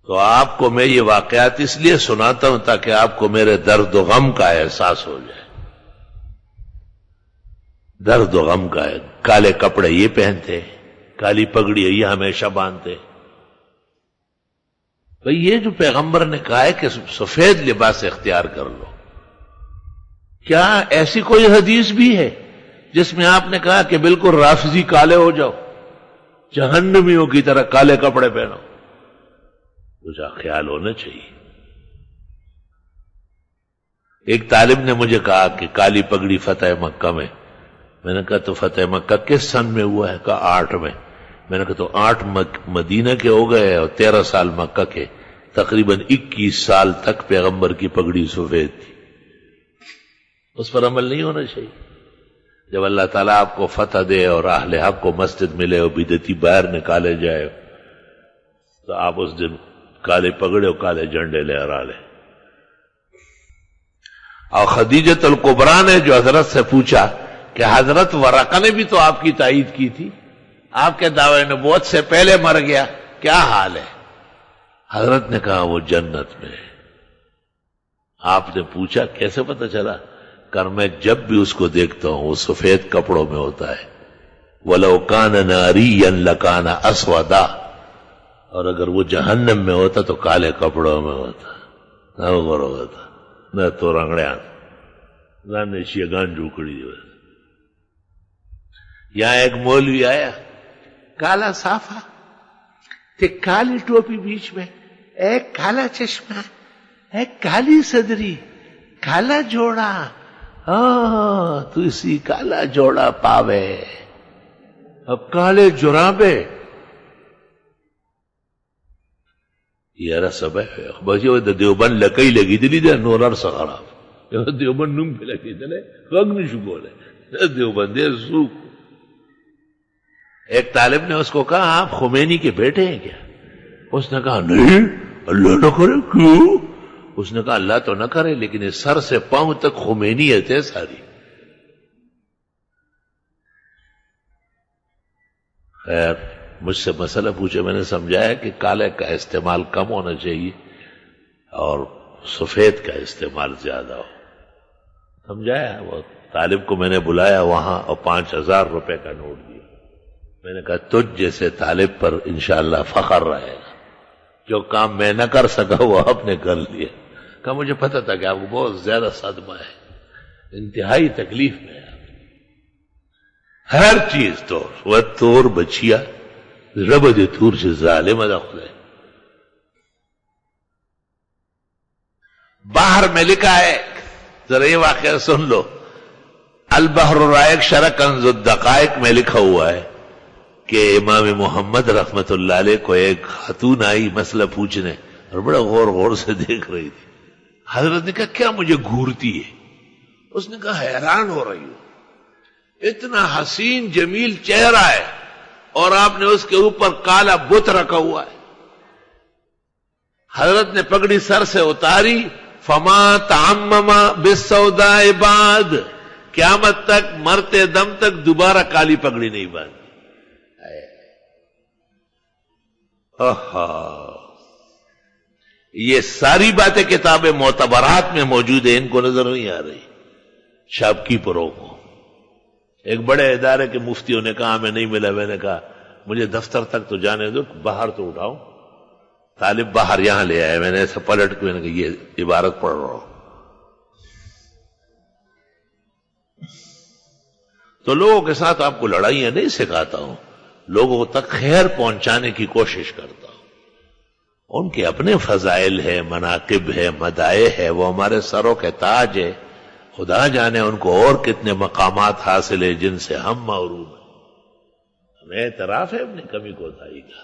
تو آپ کو میں یہ واقعات اس لیے سناتا ہوں تاکہ آپ کو میرے درد و غم کا احساس ہو جائے. درد و غم کا ہے. کالے کپڑے یہ پہنتے، کالی پگڑی یہ ہمیشہ باندھتے. بھئی یہ جو پیغمبر نے کہا ہے کہ سفید لباس اختیار کر لو، کیا ایسی کوئی حدیث بھی ہے جس میں آپ نے کہا کہ بالکل رافضی کالے ہو جاؤ، جہنمیوں کی طرح کالے کپڑے پہنو؟ کچھ خیال ہونا چاہیے. ایک طالب نے مجھے کہا کہ کالی پگڑی فتح مکہ میں نے کہا تو فتح مکہ کس سن میں ہوا ہے؟ کہا 8 میں. میں نے کہا تو 8 مدینہ کے ہو گئے اور 13 سال مکہ کے، تقریباً 21 سال تک پیغمبر کی پگڑی سفید تھی. اس پر عمل نہیں ہونا چاہیے. جب اللہ تعالیٰ آپ کو فتح دے اور اہل حق کو مسجد ملے اور بدعتی باہر نکالے جائے تو آپ اس دن کالے پگڑے اور کالے جھنڈے لہرا لیں. اور خدیجۃ الکبریٰ نے جو حضرت سے پوچھا کہ حضرت ورقہ نے بھی تو آپ کی تائید کی تھی، آپ کے دعوے نبوت سے پہلے مر گیا، کیا حال ہے؟ حضرت نے کہا وہ جنت میں. آپ نے پوچھا کیسے پتہ چلا؟ کہ میں جب بھی اس کو دیکھتا ہوں وہ سفید کپڑوں میں ہوتا ہے. وَلَوْ كَانَ نَارِيًّا لَكَانَ أَسْوَدًا، اور اگر وہ جہنم میں ہوتا تو کالے کپڑوں میں ہوتا، نہ وہ ہوتا نہ تو رنگڑیاں نہ نشیگان جھوکڑی. یہاں ایک مولوی آیا، کالا صافہ تے کالی ٹوپی بیچ میں، ایک کالا چشمہ، ایک کالی صدری، کالا جوڑا، تو اسی کالا جوڑا پاوے. اب کالے جرابے یارا سب ہے. بچے وہ دیوبند لکئی لگی دلی دے نورار سخراب دیوبند نم پہ لگی دلے غگ نشو بولے دیوبند دے سوک. ایک طالب نے اس کو کہا آپ خمینی کے بیٹے ہیں کیا؟ اس نے کہا نہیں، اللہ نہ کرے. کیوں؟ اس نے کہا اللہ تو نہ کرے لیکن اس سر سے پاؤں تک خمینیت ہے ساری. خیر مجھ سے مسئلہ پوچھے، میں نے سمجھایا کہ کالے کا استعمال کم ہونا چاہیے اور سفید کا استعمال زیادہ ہو. سمجھایا. وہ طالب کو میں نے بلایا وہاں اور 5000 روپے کا نوٹ دیا. میں نے کہا تجھ جیسے طالب پر انشاءاللہ فخر رہے گا. جو کام میں نہ کر سکا وہ آپ نے کر لیا. کہا مجھے پتا تھا کہ آپ کو بہت زیادہ صدمہ ہے، انتہائی تکلیف میں ہے. ہر چیز طور وہ طور بچیا رب دے طور سے ظالم ادا خدا. باہر میں لکھا ہے، ذرا یہ واقعہ سن لو. البحر الرائق شرح کنز الدقائق میں لکھا ہوا ہے کہ امام محمد رحمت اللہ علیہ کو ایک خاتون آئی مسئلہ پوچھنے اور بڑا غور غور سے دیکھ رہی تھی. حضرت نے کہا کیا مجھے گھورتی ہے؟ اس نے کہا حیران ہو رہی ہوں، اتنا حسین جمیل چہرہ ہے اور آپ نے اس کے اوپر کالا بت رکھا ہوا ہے. حضرت نے پگڑی سر سے اتاری، فما تعمم بالسوداء بعد، قیامت تک مرتے دم تک دوبارہ کالی پگڑی نہیں باندھی. یہ ساری باتیں کتاب معتبرات میں موجود ہیں، ان کو نظر نہیں آ رہی. شاپ کیپروں کو ایک بڑے ادارے کے مفتیوں نے کہا ہمیں نہیں ملا. میں نے کہا مجھے دفتر تک تو جانے دو، باہر تو اٹھاؤ. طالب باہر یہاں لے آئے. میں نے ایسا پلٹ کے میں نے کہا یہ عبارت پڑھ رہا ہوں. تو لوگوں کے ساتھ آپ کو لڑائیاں نہیں سکھاتا ہوں، لوگوں تک خیر پہنچانے کی کوشش کرتا ہوں. ان کے اپنے فضائل ہے، مناقب ہے، مدائح ہے، وہ ہمارے سروں کے تاج ہے. خدا جانے ان کو اور کتنے مقامات حاصل ہے جن سے ہم محروم ہیں. ہمیں اعتراف ہے اپنی کمی کوتاہی کا.